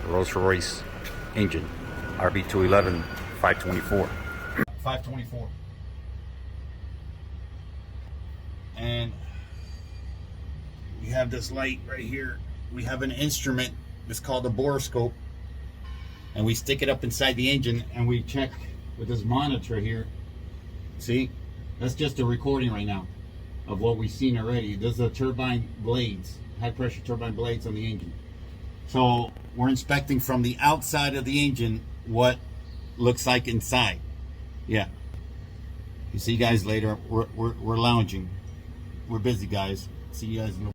Rolls-Royce engine, RB211 524. 524. And we have this light right here. We have an instrument. It's called a borescope. And we stick it up inside the engine and we check with this monitor here. See? That's just a recording right now of what we've seen already. Those are turbine blades, high pressure turbine blades on the engine. So we're inspecting from the outside of the engine what looks like inside. Yeah. You see you guys later. We're lounging. We're busy, guys. See you guys in a